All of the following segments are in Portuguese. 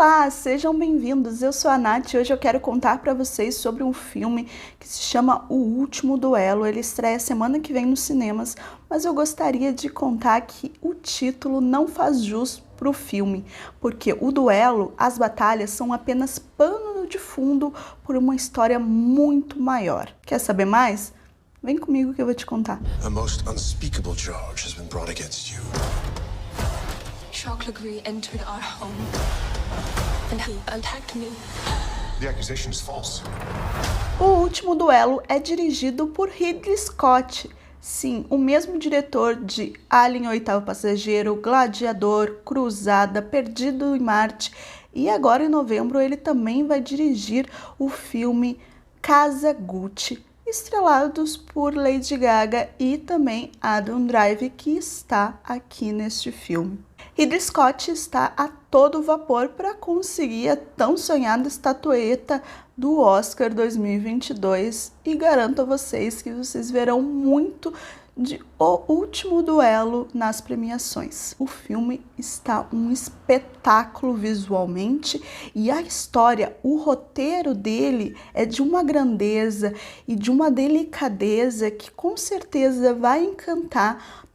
Olá, sejam bem-vindos. Eu sou a Nath e hoje eu quero contar para vocês sobre um filme que se chama O Último Duelo. Ele estreia semana que vem nos cinemas, mas eu gostaria de contar que o título não faz jus para o filme, porque o duelo, as batalhas, são apenas pano de fundo por uma história muito maior. Quer saber mais? Vem comigo que eu vou te contar. A most unspeakable charge has been brought against you. Charles Legree entered our home and he attacked me. The accusation is false. O Último Duelo é dirigido por Ridley Scott. Sim, o mesmo diretor de Alien, o Oitavo Passageiro, Gladiador, Cruzada, Perdido em Marte. E agora em novembro ele também vai dirigir o filme Casa Gucci, estrelados por Lady Gaga e também Adam Driver, que está aqui neste filme. Ridley Scott está a todo vapor para conseguir a tão sonhada estatueta do Oscar 2022 e garanto a vocês que vocês verão muito de O Último Duelo nas premiações. O filme está um espetáculo visualmente e a história, o roteiro dele é de uma grandeza e de uma delicadeza que com certeza vai encantar,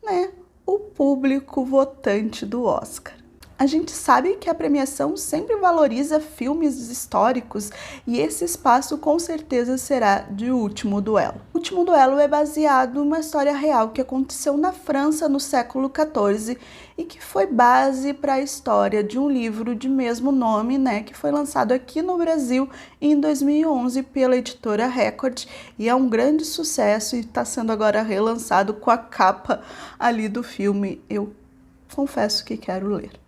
o público votante do Oscar. A gente sabe que a premiação sempre valoriza filmes históricos e esse espaço com certeza será de O Último Duelo. O Último Duelo é baseado numa história real que aconteceu na França no século XIV e que foi base para a história de um livro de mesmo nome, que foi lançado aqui no Brasil em 2011 pela editora Record e é um grande sucesso e está sendo agora relançado com a capa ali do filme. Eu confesso que quero ler.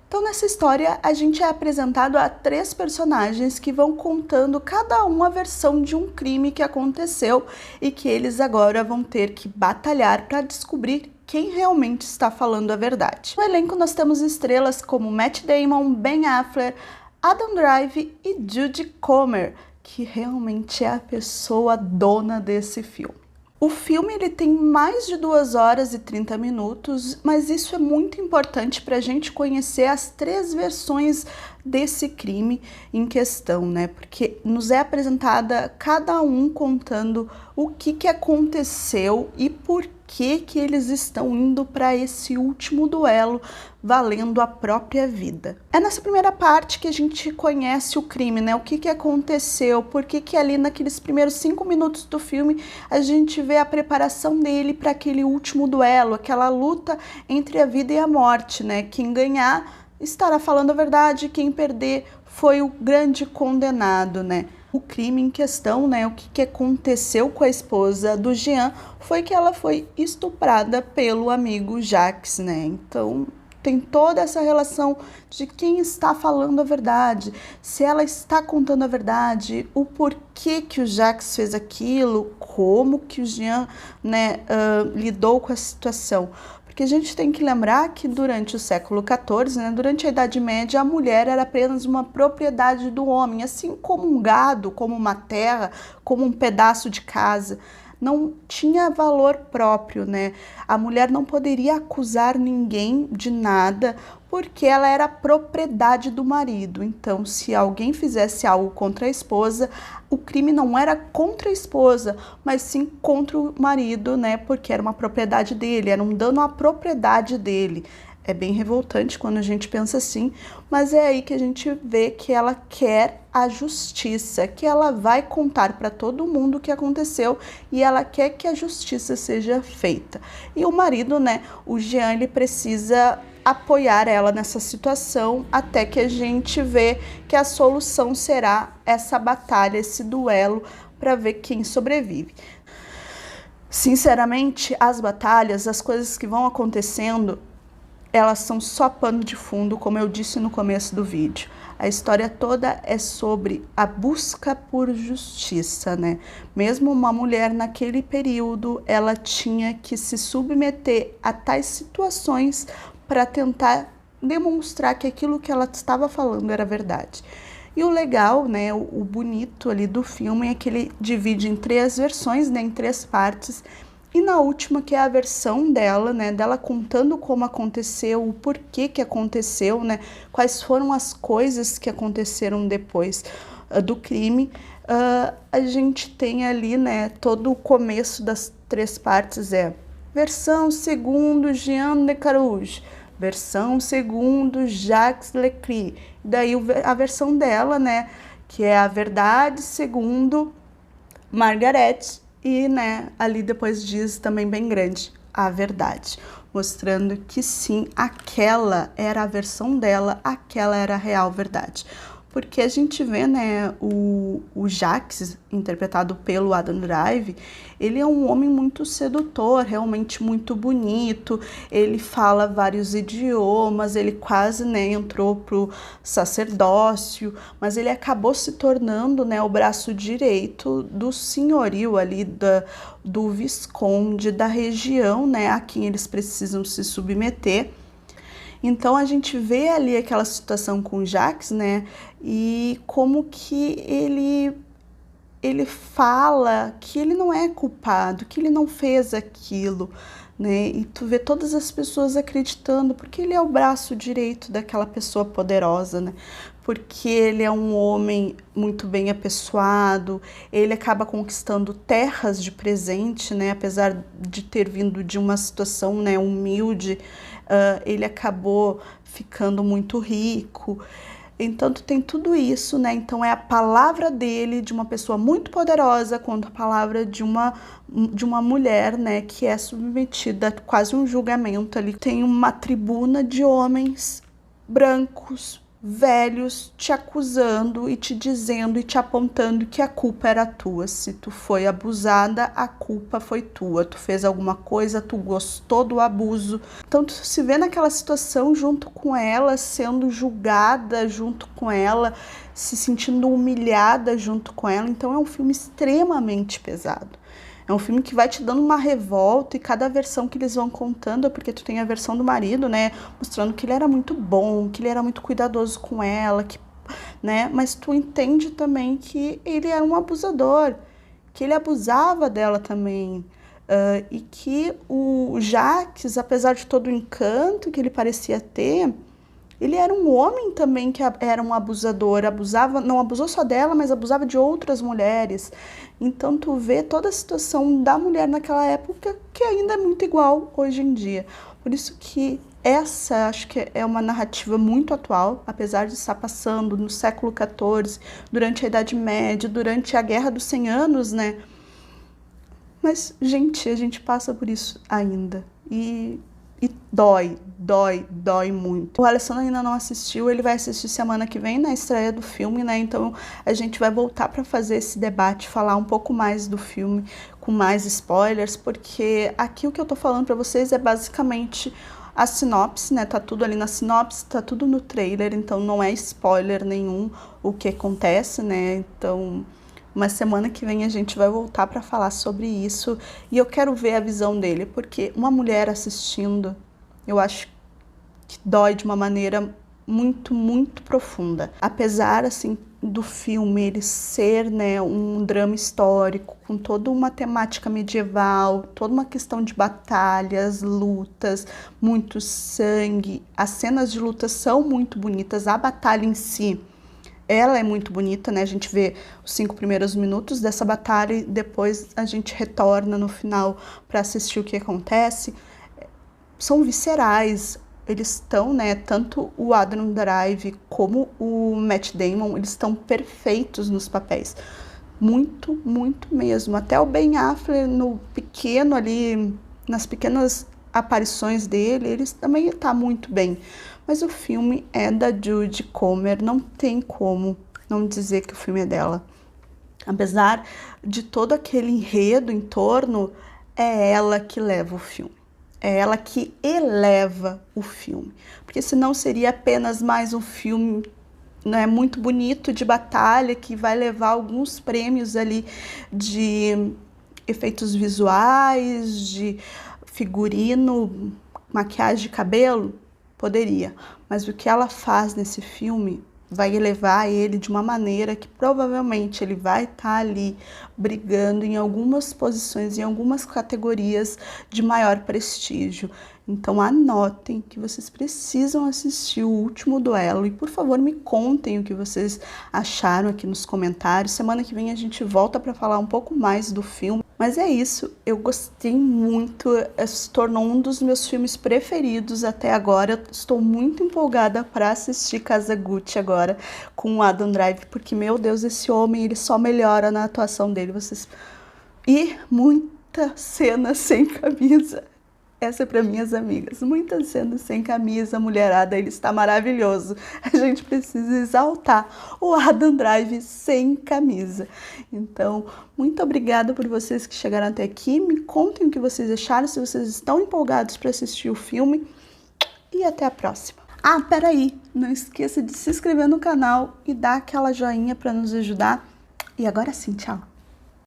Então, nessa história, a gente é apresentado a 3 personagens que vão contando cada um a versão de um crime que aconteceu e que eles agora vão ter que batalhar para descobrir quem realmente está falando a verdade. No elenco, nós temos estrelas como Matt Damon, Ben Affleck, Adam Driver e Jodie Comer, que realmente é a pessoa dona desse filme. O filme ele tem mais de 2 horas e 30 minutos, mas isso é muito importante para a gente conhecer as 3 versões desse crime em questão, Porque nos é apresentada cada um contando o que aconteceu e por que eles estão indo para esse último duelo valendo a própria vida. É nessa primeira parte que a gente conhece o crime, O que aconteceu, por que ali naqueles primeiros 5 minutos do filme a gente vê a preparação dele para aquele último duelo, aquela luta entre a vida e a morte, Quem ganhar estará falando a verdade, quem perder foi o grande condenado, O crime em questão, o que aconteceu com a esposa do Jean foi que ela foi estuprada pelo amigo Jacques, Então tem toda essa relação de quem está falando a verdade, se ela está contando a verdade, o porquê que o Jacques fez aquilo, como que o Jean, lidou com a situação. Porque a gente tem que lembrar que durante o século XIV, durante a Idade Média, a mulher era apenas uma propriedade do homem, assim como um gado, como uma terra, como um pedaço de casa. Não tinha valor próprio, A mulher não poderia acusar ninguém de nada porque ela era propriedade do marido. Então, se alguém fizesse algo contra a esposa, o crime não era contra a esposa, mas sim contra o marido, Porque era uma propriedade dele, era um dano à propriedade dele. É bem revoltante quando a gente pensa assim, mas é aí que a gente vê que ela quer a justiça, que ela vai contar para todo mundo o que aconteceu e ela quer que a justiça seja feita. E o marido, o Jean, ele precisa apoiar ela nessa situação até que a gente vê que a solução será essa batalha, esse duelo para ver quem sobrevive. Sinceramente, as batalhas, as coisas que vão acontecendo, elas são só pano de fundo, como eu disse no começo do vídeo. A história toda é sobre a busca por justiça, Mesmo uma mulher naquele período, ela tinha que se submeter a tais situações para tentar demonstrar que aquilo que ela estava falando era verdade. E o legal, o bonito ali do filme é que ele divide em 3 versões, em 3 partes, E na última, que é a versão dela, né, dela contando como aconteceu, o porquê que aconteceu, né, quais foram as coisas que aconteceram depois do crime, a gente tem ali, né, todo o começo das 3 partes versão segundo Jean Le Carrouge, versão segundo Jacques Leclerc, daí a versão dela, né, que é a verdade segundo Margaret, e, né, ali depois diz também bem grande, a verdade, mostrando que sim, aquela era a versão dela, aquela era a real verdade. Porque a gente vê, né, o Jacques, interpretado pelo Adam Drive, ele é um homem muito sedutor, realmente muito bonito, ele fala vários idiomas, ele quase, né, entrou pro sacerdócio, mas ele acabou se tornando, né, o braço direito do senhorio ali, do visconde da região, né, a quem eles precisam se submeter. Então a gente vê ali aquela situação com o Jacques, né, e como que ele fala que ele não é culpado, que ele não fez aquilo, né, e tu vê todas as pessoas acreditando, porque ele é o braço direito daquela pessoa poderosa, né, porque ele é um homem muito bem apessoado, ele acaba conquistando terras de presente, né, apesar de ter vindo de uma situação, né, humilde, ele acabou ficando muito rico. Então, tu tem tudo isso, né? Então, é a palavra dele, de uma pessoa muito poderosa, contra a palavra de uma mulher, né? Que é submetida a quase um julgamento ali. Tem uma tribuna de homens brancos, velhos, te acusando e te dizendo e te apontando que a culpa era tua. Se tu foi abusada, a culpa foi tua. Tu fez alguma coisa, tu gostou do abuso. Então tu se vê naquela situação junto com ela, sendo julgada junto com ela, se sentindo humilhada junto com ela. Então é um filme extremamente pesado. É um filme que vai te dando uma revolta, e cada versão que eles vão contando, porque tu tem a versão do marido, né, mostrando que ele era muito bom, que ele era muito cuidadoso com ela, que, né, mas tu entende também que ele era um abusador, que ele abusava dela também, e que o Jacques, apesar de todo o encanto que ele parecia ter, ele era um homem também que era um abusador, abusava, não abusou só dela, mas abusava de outras mulheres. Então tu vê toda a situação da mulher naquela época, que ainda é muito igual hoje em dia. Por isso que essa, acho que é uma narrativa muito atual, apesar de estar passando no século XIV, durante a Idade Média, durante a Guerra dos 100 Anos, né? Mas, gente, a gente passa por isso ainda. E dói muito. O Alessandro ainda não assistiu, ele vai assistir semana que vem na estreia do filme, né? Então a gente vai voltar para fazer esse debate, falar um pouco mais do filme, com mais spoilers, porque aqui o que eu tô falando para vocês é basicamente a sinopse, né? Tá tudo ali na sinopse, tá tudo no trailer, então não é spoiler nenhum o que acontece, né? Então, mas semana que vem a gente vai voltar para falar sobre isso, e eu quero ver a visão dele, porque uma mulher assistindo, eu acho que dói de uma maneira muito, muito profunda. Apesar, assim, do filme ele ser, né, um drama histórico, com toda uma temática medieval, toda uma questão de batalhas, lutas, muito sangue, as cenas de luta são muito bonitas, a batalha em si, ela é muito bonita, né? A gente vê os 5 primeiros minutos dessa batalha e depois a gente retorna no final para assistir o que acontece. São viscerais, eles estão, né? Tanto o Adam Drive como o Matt Damon, eles estão perfeitos nos papéis. Muito, muito mesmo. Até o Ben Affleck, no pequeno ali, nas pequenas aparições dele, ele também está muito bem. Mas o filme é da Jodie Comer, não tem como não dizer que o filme é dela. Apesar de todo aquele enredo em torno, é ela que leva o filme. É ela que eleva o filme. Porque senão seria apenas mais um filme, né, muito bonito de batalha, que vai levar alguns prêmios ali de efeitos visuais, de figurino, maquiagem de cabelo. Poderia, mas o que ela faz nesse filme vai elevar ele de uma maneira que provavelmente ele vai estar ali brigando em algumas posições, em algumas categorias de maior prestígio. Então anotem que vocês precisam assistir O Último Duelo e, por favor, me contem o que vocês acharam aqui nos comentários. Semana que vem a gente volta para falar um pouco mais do filme. Mas é isso, eu gostei muito, se tornou um dos meus filmes preferidos até agora. Estou muito empolgada para assistir Kazaguchi agora com o Adam Driver, porque, meu Deus, esse homem, ele só melhora na atuação dele. E muita cena sem camisa. Essa é para minhas amigas. Muitas cenas sem camisa, mulherada, ele está maravilhoso. A gente precisa exaltar o Adam Driver sem camisa. Então, muito obrigada por vocês que chegaram até aqui. Me contem o que vocês acharam, se vocês estão empolgados para assistir o filme. E até a próxima. Ah, peraí, não esqueça de se inscrever no canal e dar aquela joinha para nos ajudar. E agora sim, tchau.